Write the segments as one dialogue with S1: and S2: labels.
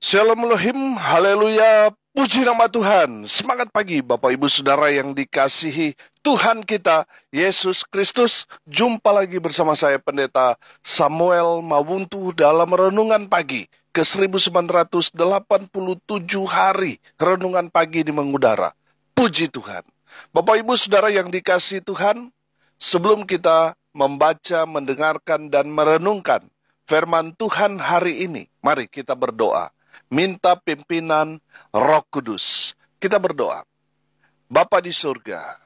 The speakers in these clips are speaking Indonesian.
S1: Shalom Elohim, haleluya, puji nama Tuhan. Semangat pagi Bapak Ibu Saudara yang dikasihi Tuhan kita, Yesus Kristus. Jumpa lagi bersama saya Pendeta Samuel Mawuntu dalam Renungan Pagi ke 1987 hari Renungan Pagi di mengudara. Puji Tuhan. Bapak Ibu Saudara yang dikasihi Tuhan, sebelum kita membaca, mendengarkan, dan merenungkan firman Tuhan hari ini, mari kita berdoa. Minta pimpinan Roh Kudus. Kita berdoa. Bapa di surga,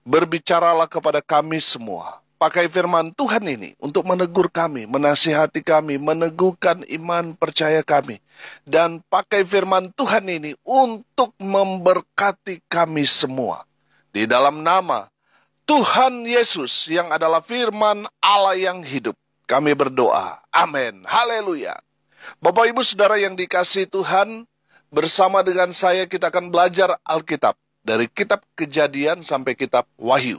S1: berbicaralah kepada kami semua. Pakai firman Tuhan ini untuk menegur kami, menasihati kami, meneguhkan iman percaya kami. Dan pakai firman Tuhan ini untuk memberkati kami semua. Di dalam nama Tuhan Yesus yang adalah firman Allah yang hidup, kami berdoa. Amin. Haleluya. Bapak Ibu Saudara yang dikasihi Tuhan, bersama dengan saya kita akan belajar Alkitab. Dari kitab Kejadian sampai kitab Wahyu.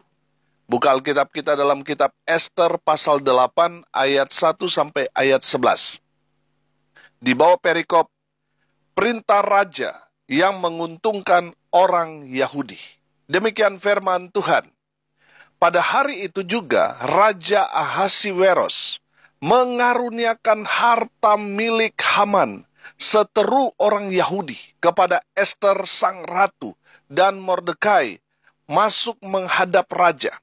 S1: Buka Alkitab kita dalam kitab Ester pasal 8 ayat 1 sampai ayat 11. Di bawah perikop, perintah raja yang menguntungkan orang Yahudi. Demikian firman Tuhan. Pada hari itu juga Raja Ahasiweros mengaruniakan harta milik Haman, seteru orang Yahudi, kepada Ester sang ratu dan Mordekai masuk menghadap raja.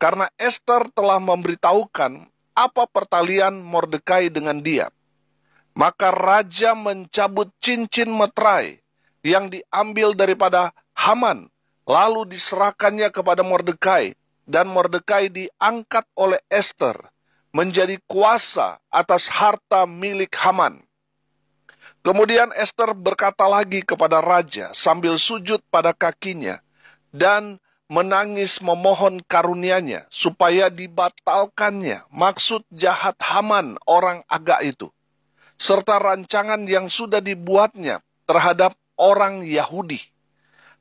S1: Karena Ester telah memberitahukan apa pertalian Mordekai dengan dia. Maka raja mencabut cincin meterai yang diambil daripada Haman, lalu diserahkannya kepada Mordekai, dan Mordekai diangkat oleh Ester menjadi kuasa atas harta milik Haman. Kemudian Ester berkata lagi kepada raja sambil sujud pada kakinya dan menangis memohon karunia-Nya supaya dibatalkannya maksud jahat Haman orang Agag itu, serta rancangan yang sudah dibuatnya terhadap orang Yahudi.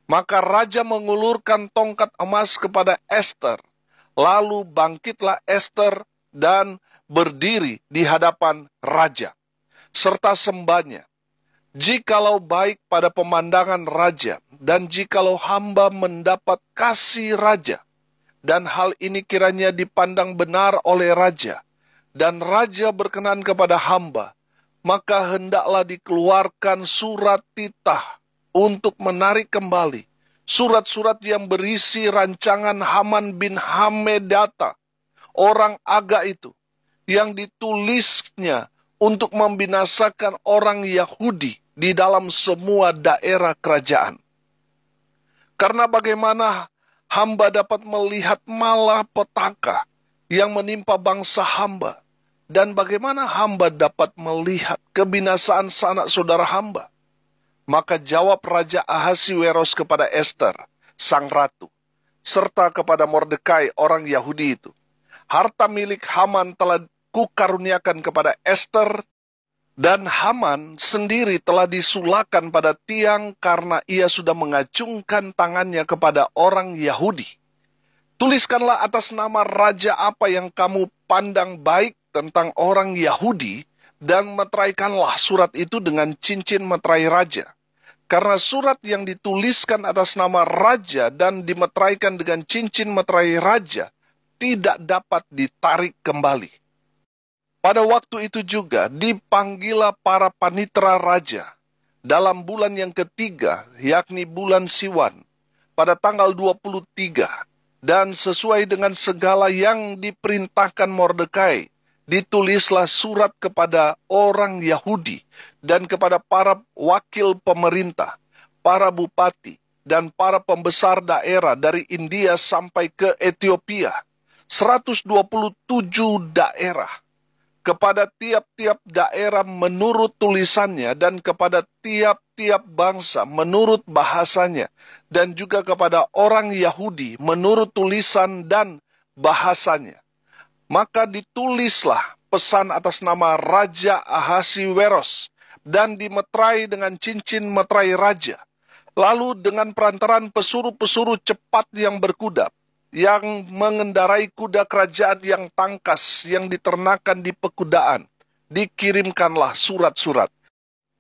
S1: Maka raja mengulurkan tongkat emas kepada Ester, lalu bangkitlah Ester dan berdiri di hadapan raja, serta sembahnya. Jikalau baik pada pemandangan raja, dan jikalau hamba mendapat kasih raja, dan hal ini kiranya dipandang benar oleh raja, dan raja berkenan kepada hamba, maka hendaklah dikeluarkan surat titah untuk menarik kembali surat-surat yang berisi rancangan Haman bin Hamedata, orang Agag itu, yang ditulisnya untuk membinasakan orang Yahudi di dalam semua daerah kerajaan. Karena bagaimana hamba dapat melihat malapetaka yang menimpa bangsa hamba, dan bagaimana hamba dapat melihat kebinasaan sanak saudara hamba. Maka jawab Raja Ahasiweros kepada Ester, sang ratu, serta kepada Mordekai orang Yahudi itu, harta milik Haman telah kukaruniakan kepada Ester, dan Haman sendiri telah disulakan pada tiang karena ia sudah mengacungkan tangannya kepada orang Yahudi. Tuliskanlah atas nama raja apa yang kamu pandang baik tentang orang Yahudi, dan meteraikanlah surat itu dengan cincin meterai raja. Karena surat yang dituliskan atas nama raja dan dimeteraikan dengan cincin meterai raja tidak dapat ditarik kembali. Pada waktu itu juga dipanggillah para panitera raja dalam bulan yang ketiga, yakni bulan Siwan, pada tanggal 23, dan sesuai dengan segala yang diperintahkan Mordekai, ditulislah surat kepada orang Yahudi dan kepada para wakil pemerintah, para bupati, dan para pembesar daerah dari India sampai ke Ethiopia, 127 daerah, kepada tiap-tiap daerah menurut tulisannya, dan kepada tiap-tiap bangsa menurut bahasanya, dan juga kepada orang Yahudi menurut tulisan dan bahasanya. Maka ditulislah pesan atas nama Raja Ahasiweros, dan dimeterai dengan cincin meterai raja. Lalu dengan perantaran pesuruh-pesuruh cepat yang berkuda, yang mengendarai kuda kerajaan yang tangkas, yang diternakan di pekudaan, dikirimkanlah surat-surat.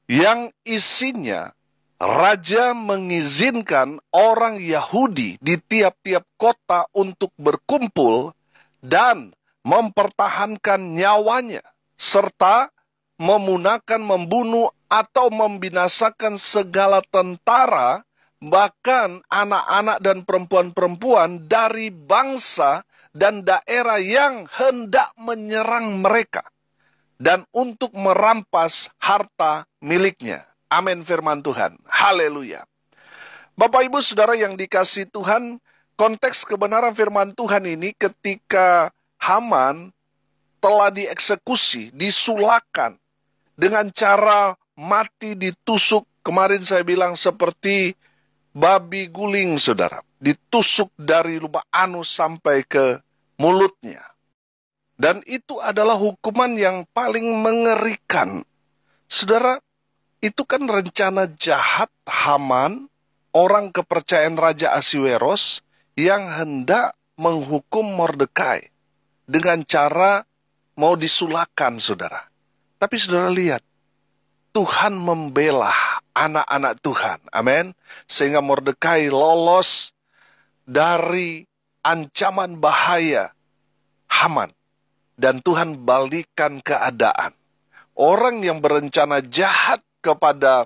S1: yang isinya raja mengizinkan orang Yahudi di tiap-tiap kota untuk berkumpul dan mempertahankan nyawanya, serta memunahkan, membunuh, atau membinasakan segala tentara, bahkan anak-anak dan perempuan-perempuan dari bangsa dan daerah yang hendak menyerang mereka, dan untuk merampas harta miliknya. Amin firman Tuhan. Haleluya. Bapak Ibu Saudara yang dikasihi Tuhan, konteks kebenaran firman Tuhan ini ketika Haman telah dieksekusi, disulakan dengan cara mati ditusuk. Kemarin saya bilang seperti babi guling, saudara. Ditusuk dari lubang anus sampai ke mulutnya. Dan itu adalah hukuman yang paling mengerikan. Saudara, itu kan rencana jahat Haman, orang kepercayaan Raja Ahasweros, yang hendak menghukum Mordekai dengan cara mau disulakan, saudara. Tapi saudara lihat, Tuhan membela anak-anak Tuhan. Amin. Sehingga Mordekai lolos dari ancaman bahaya Haman. Dan Tuhan balikan keadaan. Orang yang berencana jahat kepada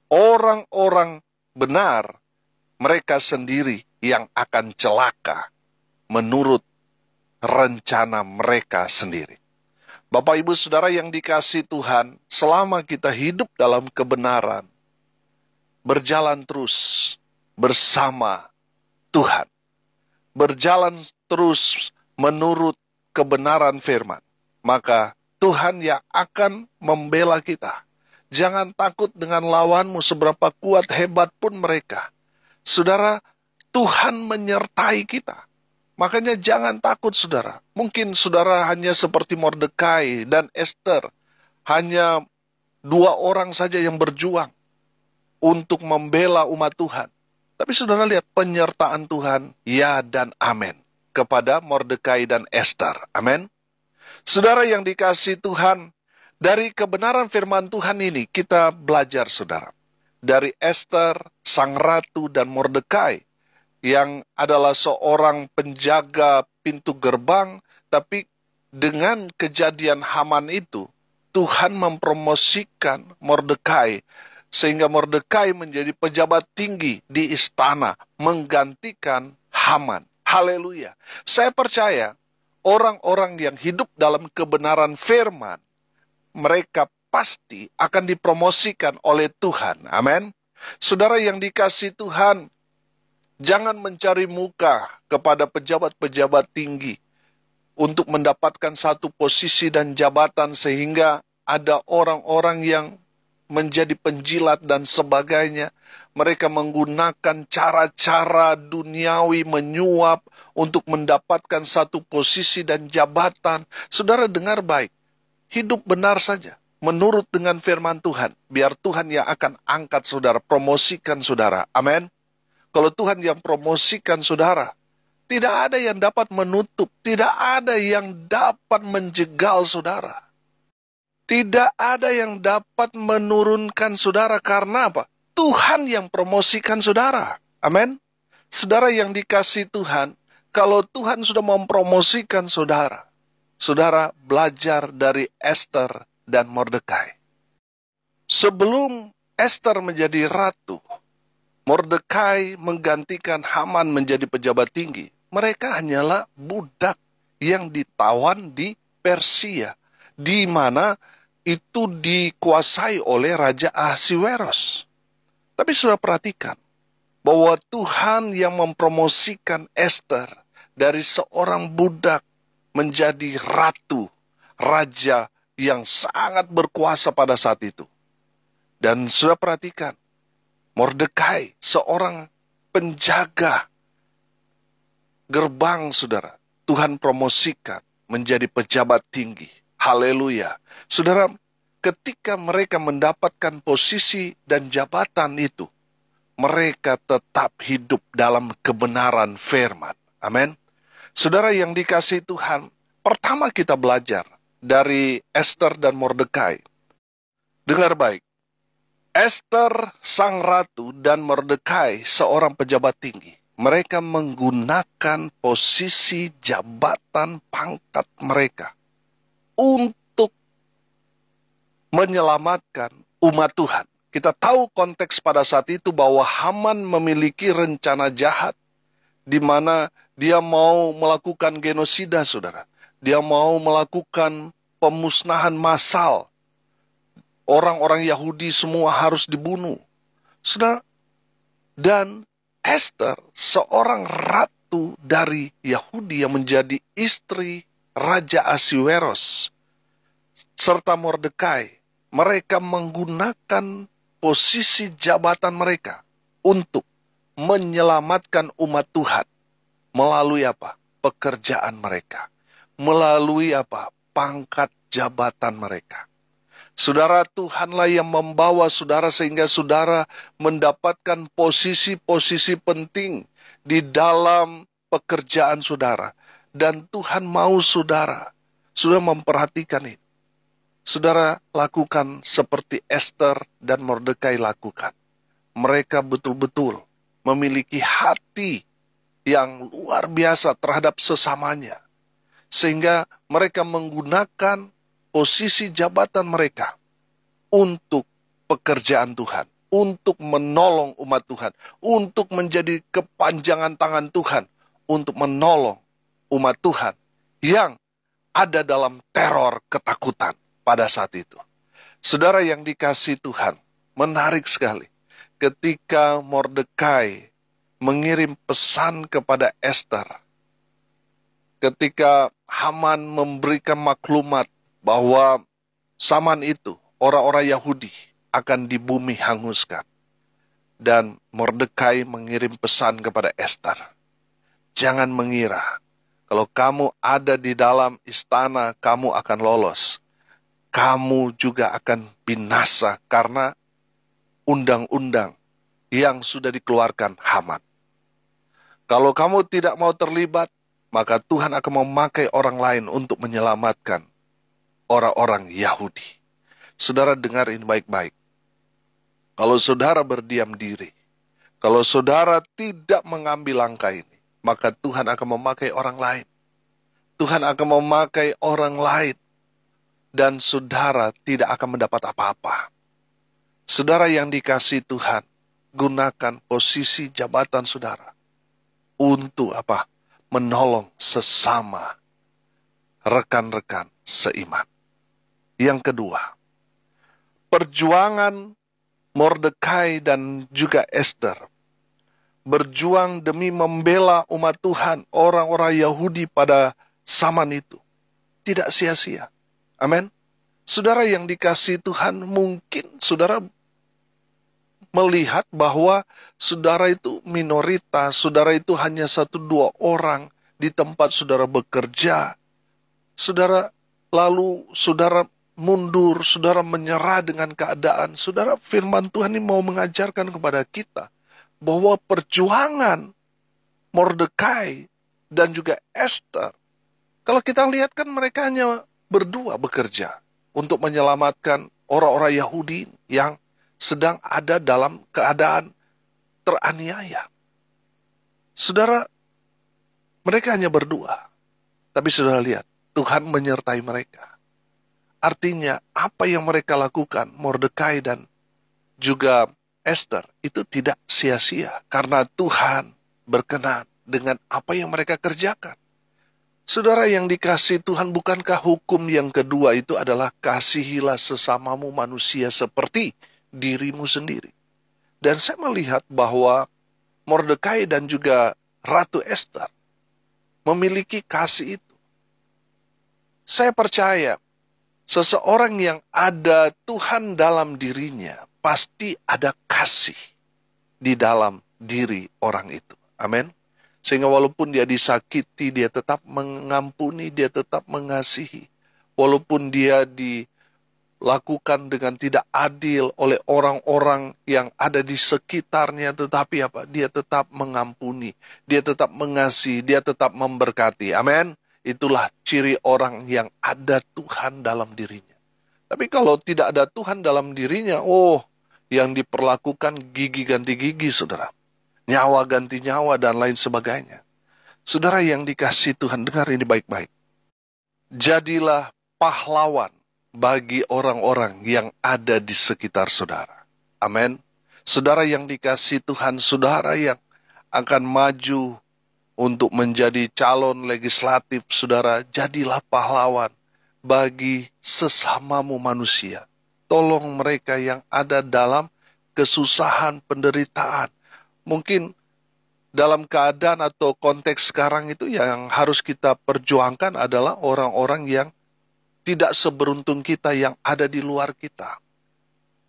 S1: orang-orang benar, mereka sendiri yang akan celaka menurut rencana mereka sendiri. Bapak Ibu Saudara yang dikasihi Tuhan, selama kita hidup dalam kebenaran, berjalan terus bersama Tuhan, berjalan terus menurut kebenaran firman, maka Tuhan yang akan membela kita. Jangan takut dengan lawanmu seberapa kuat hebat pun mereka. Saudara, Tuhan menyertai kita. Makanya jangan takut saudara. Mungkin saudara hanya seperti Mordekai dan Esther. Hanya 2 orang saja yang berjuang untuk membela umat Tuhan. Tapi saudara lihat penyertaan Tuhan, ya dan amin, kepada Mordekai dan Esther. Amin. Saudara yang dikasihi Tuhan, dari kebenaran firman Tuhan ini kita belajar saudara. Dari Esther, sang ratu, dan Mordekai, yang adalah seorang penjaga pintu gerbang, tapi dengan kejadian Haman itu, Tuhan mempromosikan Mordekai, sehingga Mordekai menjadi pejabat tinggi di istana, menggantikan Haman. Haleluya. Saya percaya orang-orang yang hidup dalam kebenaran firman, mereka pasti akan dipromosikan oleh Tuhan. Amin. Saudara yang dikasihi Tuhan, jangan mencari muka kepada pejabat-pejabat tinggi untuk mendapatkan satu posisi dan jabatan sehingga ada orang-orang yang menjadi penjilat dan sebagainya. Mereka menggunakan cara-cara duniawi menyuap untuk mendapatkan satu posisi dan jabatan. Saudara dengar baik, hidup benar saja menurut dengan firman Tuhan. Biar Tuhan yang akan angkat saudara, promosikan saudara. Amin. Kalau Tuhan yang promosikan saudara, tidak ada yang dapat menutup, tidak ada yang dapat menjegal saudara. Tidak ada yang dapat menurunkan saudara. Karena apa? Tuhan yang promosikan saudara. Amin. Saudara yang dikasihi Tuhan, kalau Tuhan sudah mempromosikan saudara, saudara belajar dari Esther dan Mordekai. Sebelum Esther menjadi ratu, Mordekai menggantikan Haman menjadi pejabat tinggi. Mereka hanyalah budak yang ditawan di Persia, di mana itu dikuasai oleh Raja Ahasweros. Tapi sudah perhatikan bahwa Tuhan yang mempromosikan Esther dari seorang budak menjadi ratu, raja yang sangat berkuasa pada saat itu. Dan sudah perhatikan, Mordekai, seorang penjaga gerbang saudara, Tuhan promosikan menjadi pejabat tinggi. Haleluya. Saudara, ketika mereka mendapatkan posisi dan jabatan itu, mereka tetap hidup dalam kebenaran firman. Amin. Saudara yang dikasihi Tuhan, pertama kita belajar dari Esther dan Mordekai. Dengar baik, Ester sang ratu dan Mordekai seorang pejabat tinggi. Mereka menggunakan posisi jabatan pangkat mereka untuk menyelamatkan umat Tuhan. Kita tahu konteks pada saat itu bahwa Haman memiliki rencana jahat di mana dia mau melakukan genosida, saudara. Dia mau melakukan pemusnahan massal. Orang-orang Yahudi semua harus dibunuh. Saudara, dan Ester, seorang ratu dari Yahudi yang menjadi istri Raja Ahasuerus, serta Mordekai, mereka menggunakan posisi jabatan mereka untuk menyelamatkan umat Tuhan. Melalui apa? Pekerjaan mereka. Melalui apa? Pangkat jabatan mereka. Saudara, Tuhanlah yang membawa saudara sehingga saudara mendapatkan posisi-posisi penting di dalam pekerjaan saudara. Dan Tuhan mau saudara memperhatikan itu. Saudara lakukan seperti Ester dan Mordekai lakukan. Mereka betul-betul memiliki hati yang luar biasa terhadap sesamanya. Sehingga mereka menggunakan posisi jabatan mereka untuk pekerjaan Tuhan, untuk menolong umat Tuhan, untuk menjadi kepanjangan tangan Tuhan, untuk menolong umat Tuhan yang ada dalam teror ketakutan pada saat itu. Saudara yang dikasihi Tuhan, menarik sekali ketika Mordekai mengirim pesan kepada Ester, ketika Haman memberikan maklumat bahwa zaman itu orang-orang Yahudi akan di bumi hanguskan. Dan Mordekai mengirim pesan kepada Ester. Jangan mengira kalau kamu ada di dalam istana kamu akan lolos. Kamu juga akan binasa karena undang-undang yang sudah dikeluarkan Haman. Kalau kamu tidak mau terlibat, maka Tuhan akan memakai orang lain untuk menyelamatkan orang-orang Yahudi. Saudara dengar ini baik-baik. Kalau saudara berdiam diri, kalau saudara tidak mengambil langkah ini, maka Tuhan akan memakai orang lain. Tuhan akan memakai orang lain. Dan saudara tidak akan mendapat apa-apa. Saudara yang dikasihi Tuhan, gunakan posisi jabatan saudara. Untuk apa? Menolong sesama rekan-rekan seiman. Yang kedua, perjuangan Mordekai dan juga Ester berjuang demi membela umat Tuhan, orang-orang Yahudi pada zaman itu, tidak sia-sia. Amin. Saudara yang dikasihi Tuhan, mungkin saudara melihat bahwa saudara itu minoritas, saudara itu hanya 1-2 orang di tempat saudara bekerja. Saudara lalu saudara mundur, saudara menyerah dengan keadaan. Saudara, firman Tuhan ini mau mengajarkan kepada kita bahwa perjuangan Mordekai dan juga Ester, kalau kita lihat kan mereka hanya berdua bekerja untuk menyelamatkan orang-orang Yahudi yang sedang ada dalam keadaan teraniaya. Saudara, mereka hanya berdua. Tapi saudara lihat, Tuhan menyertai mereka. Artinya, apa yang mereka lakukan, Mordekai dan juga Ester, itu tidak sia-sia. Karena Tuhan berkenan dengan apa yang mereka kerjakan. Saudara yang dikasihi Tuhan, bukankah hukum yang kedua itu adalah kasihilah sesamamu manusia seperti dirimu sendiri. Dan saya melihat bahwa Mordekai dan juga Ratu Ester memiliki kasih itu. Saya percaya seseorang yang ada Tuhan dalam dirinya, pasti ada kasih di dalam diri orang itu. Amin. Sehingga walaupun dia disakiti, dia tetap mengampuni, dia tetap mengasihi. Walaupun dia dilakukan dengan tidak adil oleh orang-orang yang ada di sekitarnya, tetapi apa? Dia tetap mengampuni, dia tetap mengasihi, dia tetap memberkati. Amin. Itulah ciri orang yang ada Tuhan dalam dirinya. Tapi kalau tidak ada Tuhan dalam dirinya, yang diperlakukan gigi ganti gigi, saudara. Nyawa ganti nyawa dan lain sebagainya. Saudara yang dikasihi Tuhan, dengar ini baik-baik. Jadilah pahlawan bagi orang-orang yang ada di sekitar saudara. Amin. Saudara yang dikasihi Tuhan, saudara yang akan maju untuk menjadi calon legislatif, saudara, jadilah pahlawan bagi sesamamu manusia. Tolong mereka yang ada dalam kesusahan, penderitaan. Mungkin dalam keadaan atau konteks sekarang itu yang harus kita perjuangkan adalah orang-orang yang tidak seberuntung kita yang ada di luar kita.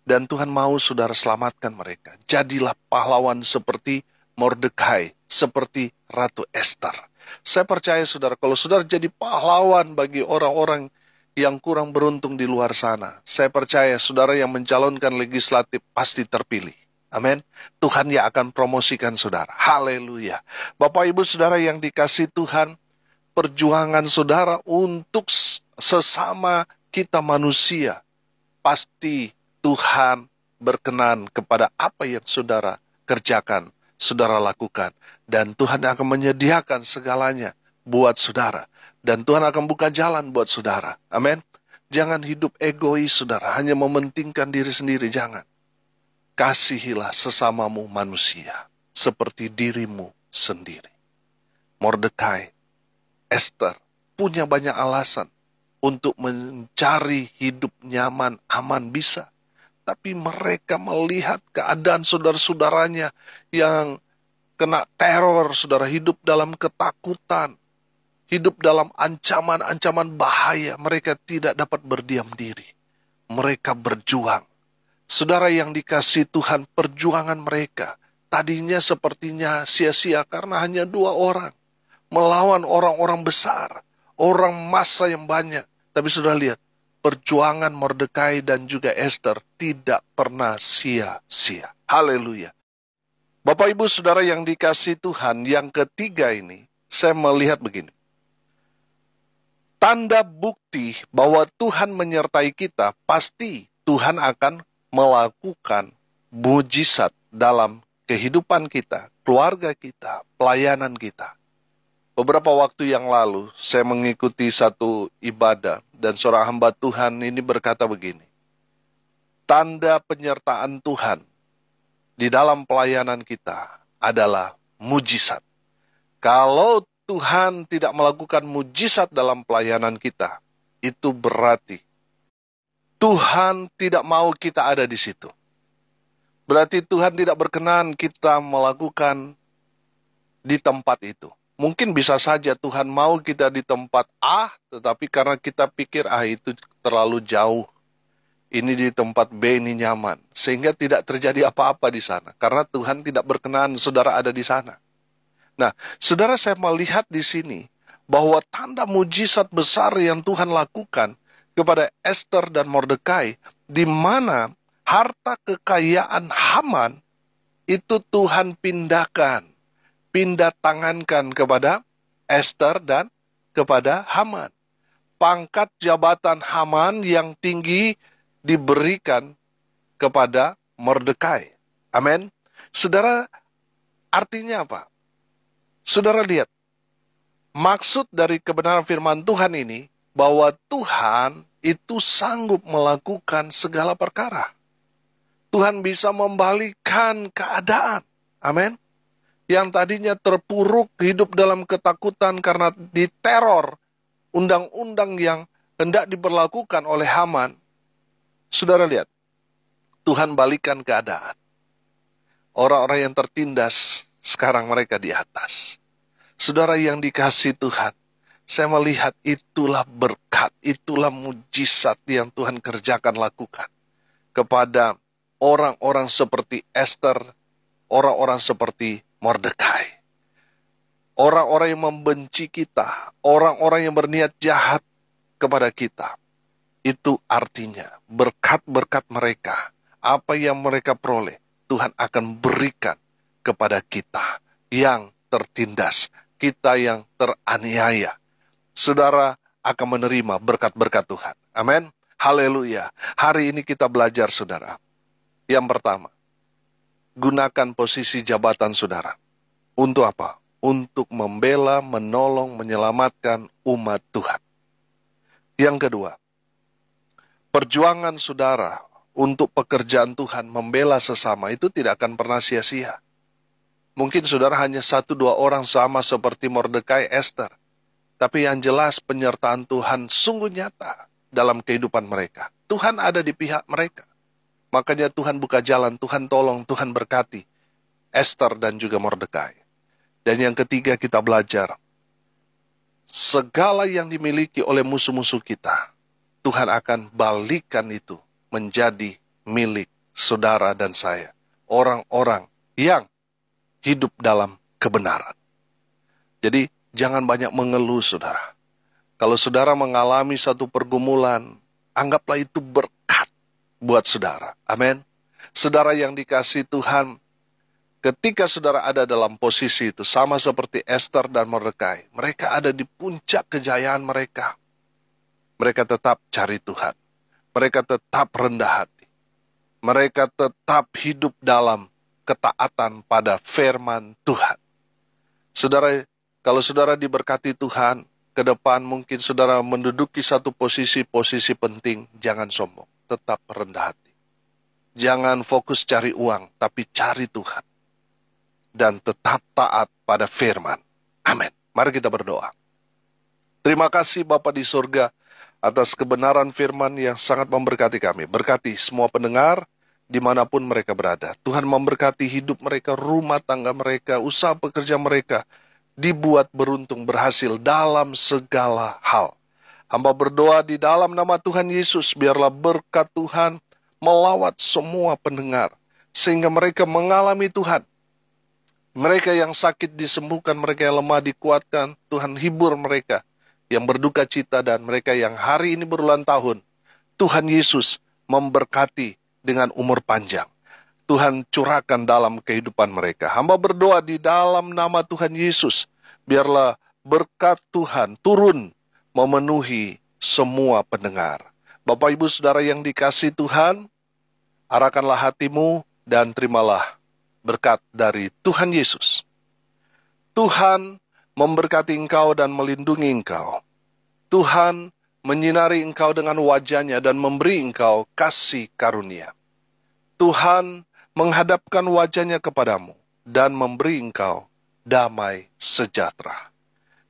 S1: Dan Tuhan mau saudara selamatkan mereka. Jadilah pahlawan seperti Mordekai, seperti Ratu Esther. Saya percaya saudara, kalau saudara jadi pahlawan bagi orang-orang yang kurang beruntung di luar sana, saya percaya saudara yang mencalonkan legislatif pasti terpilih. Amin. Tuhan yang akan promosikan saudara. Haleluya. Bapak Ibu saudara yang dikasihi Tuhan, perjuangan saudara untuk sesama kita manusia, pasti Tuhan berkenan kepada apa yang saudara kerjakan, saudara lakukan. Dan Tuhan akan menyediakan segalanya buat saudara. Dan Tuhan akan buka jalan buat saudara. Amin. Jangan hidup egois saudara, hanya mementingkan diri sendiri, jangan. Kasihilah sesamamu manusia, seperti dirimu sendiri. Mordekai, Esther, punya banyak alasan untuk mencari hidup nyaman, aman, bisa. Tapi mereka melihat keadaan saudara-saudaranya yang kena teror, saudara, hidup dalam ketakutan, hidup dalam ancaman-ancaman bahaya. Mereka tidak dapat berdiam diri. Mereka berjuang. Saudara yang dikasihi Tuhan, perjuangan mereka tadinya sepertinya sia-sia karena hanya 2 orang melawan orang-orang besar, orang massa yang banyak. Tapi sudah lihat, perjuangan Mordekai dan juga Esther tidak pernah sia-sia. Haleluya. Bapak Ibu saudara yang dikasihi Tuhan, yang ketiga ini, saya melihat begini. Tanda bukti bahwa Tuhan menyertai kita, pasti Tuhan akan melakukan mujizat dalam kehidupan kita, keluarga kita, pelayanan kita. Beberapa waktu yang lalu, saya mengikuti satu ibadah, dan seorang hamba Tuhan ini berkata begini, tanda penyertaan Tuhan di dalam pelayanan kita adalah mujizat. Kalau Tuhan tidak melakukan mujizat dalam pelayanan kita, itu berarti Tuhan tidak mau kita ada di situ. Berarti Tuhan tidak berkenan kita melakukan di tempat itu. Mungkin bisa saja Tuhan mau kita di tempat A, tetapi karena kita pikir itu terlalu jauh. Ini di tempat B ini nyaman. Sehingga tidak terjadi apa-apa di sana. Karena Tuhan tidak berkenan saudara ada di sana. Nah, saudara, saya melihat di sini bahwa tanda mujizat besar yang Tuhan lakukan kepada Esther dan Mordekai, di mana harta kekayaan Haman itu Tuhan pindah tangankan kepada Esther dan kepada Haman. Pangkat jabatan Haman yang tinggi diberikan kepada Mordekai. Amin. Saudara, artinya apa? Saudara lihat, maksud dari kebenaran firman Tuhan ini, bahwa Tuhan itu sanggup melakukan segala perkara. Tuhan bisa membalikkan keadaan. Amin. Yang tadinya terpuruk, hidup dalam ketakutan karena diteror undang-undang yang hendak diberlakukan oleh Haman. Saudara lihat, Tuhan balikan keadaan. Orang-orang yang tertindas, sekarang mereka di atas. Saudara yang dikasihi Tuhan, saya melihat itulah berkat, itulah mujizat yang Tuhan kerjakan lakukan kepada orang-orang seperti Esther, orang-orang seperti Mordekai. Orang-orang yang membenci kita, orang-orang yang berniat jahat kepada kita. Itu artinya berkat-berkat mereka, apa yang mereka peroleh, Tuhan akan berikan kepada kita yang tertindas, kita yang teraniaya. Saudara akan menerima berkat-berkat Tuhan. Amin. Haleluya. Hari ini kita belajar, saudara. Yang pertama, gunakan posisi jabatan saudara. Untuk apa? Untuk membela, menolong, menyelamatkan umat Tuhan. Yang kedua, perjuangan saudara untuk pekerjaan Tuhan, membela sesama, itu tidak akan pernah sia-sia. Mungkin saudara hanya 1-2 orang sama seperti Mordekai, Esther. Tapi yang jelas penyertaan Tuhan sungguh nyata dalam kehidupan mereka. Tuhan ada di pihak mereka. Makanya Tuhan buka jalan, Tuhan tolong, Tuhan berkati Esther dan juga Mordekai. Dan yang ketiga kita belajar, segala yang dimiliki oleh musuh-musuh kita, Tuhan akan balikan itu menjadi milik saudara dan saya. Orang-orang yang hidup dalam kebenaran. Jadi, jangan banyak mengeluh, saudara. Kalau saudara mengalami satu pergumulan, anggaplah itu berkat buat saudara. Amin. Saudara yang dikasihi Tuhan, ketika saudara ada dalam posisi itu, sama seperti Esther dan Mordekai, mereka ada di puncak kejayaan mereka. Mereka tetap cari Tuhan. Mereka tetap rendah hati. Mereka tetap hidup dalam ketaatan pada firman Tuhan. Saudara, kalau saudara diberkati Tuhan, ke depan mungkin saudara menduduki satu posisi penting, jangan sombong, tetap rendah hati. Jangan fokus cari uang, tapi cari Tuhan. Dan tetap taat pada firman. Amin. Mari kita berdoa. Terima kasih Bapa di surga atas kebenaran firman yang sangat memberkati kami. Berkati semua pendengar dimanapun mereka berada. Tuhan memberkati hidup mereka, rumah tangga mereka, usaha pekerja mereka, dibuat beruntung, berhasil dalam segala hal. Hamba berdoa di dalam nama Tuhan Yesus, biarlah berkat Tuhan melawat semua pendengar, sehingga mereka mengalami Tuhan. Mereka yang sakit disembuhkan, mereka yang lemah dikuatkan, Tuhan hibur mereka, yang berduka cita dan mereka yang hari ini berulang tahun, Tuhan Yesus memberkati dengan umur panjang. Tuhan curahkan dalam kehidupan mereka. Hamba berdoa di dalam nama Tuhan Yesus, biarlah berkat Tuhan turun memenuhi semua pendengar. Bapak Ibu Saudara yang dikasihi Tuhan, arahkanlah hatimu dan terimalah berkat dari Tuhan Yesus. Tuhan memberkati engkau dan melindungi engkau. Tuhan menyinari engkau dengan wajah-Nya dan memberi engkau kasih karunia. Tuhan menghadapkan wajah-Nya kepadamu dan memberi engkau damai sejahtera.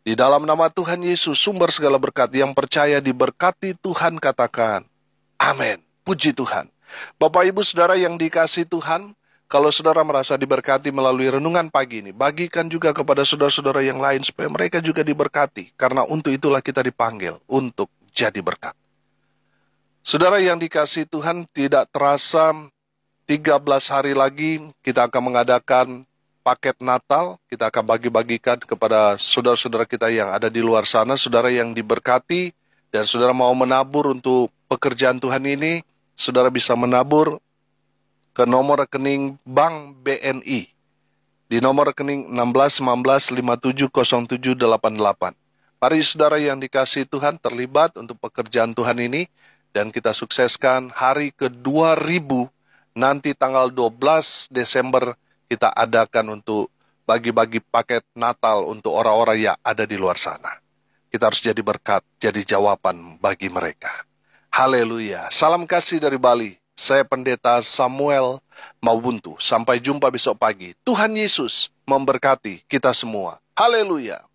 S1: Di dalam nama Tuhan Yesus, sumber segala berkat, yang percaya diberkati Tuhan katakan, amin. Puji Tuhan. Bapak Ibu Saudara yang dikasihi Tuhan, kalau saudara merasa diberkati melalui renungan pagi ini, bagikan juga kepada saudara-saudara yang lain supaya mereka juga diberkati. Karena untuk itulah kita dipanggil untuk jadi berkat. Saudara yang dikasihi Tuhan, tidak terasa 13 hari lagi kita akan mengadakan paket Natal. Kita akan bagi-bagikan kepada saudara-saudara kita yang ada di luar sana. Saudara yang diberkati dan saudara mau menabur untuk pekerjaan Tuhan ini, saudara bisa menabur ke nomor rekening Bank BNI di nomor rekening 1619570788. Mari saudara yang dikasihi Tuhan terlibat untuk pekerjaan Tuhan ini dan kita sukseskan hari ke-2000. Nanti tanggal 12 Desember kita adakan untuk bagi-bagi paket Natal untuk orang-orang yang ada di luar sana. Kita harus jadi berkat, jadi jawaban bagi mereka. Haleluya. Salam kasih dari Bali. Saya Pendeta Samuel Mawuntu. Sampai jumpa besok pagi. Tuhan Yesus memberkati kita semua. Haleluya.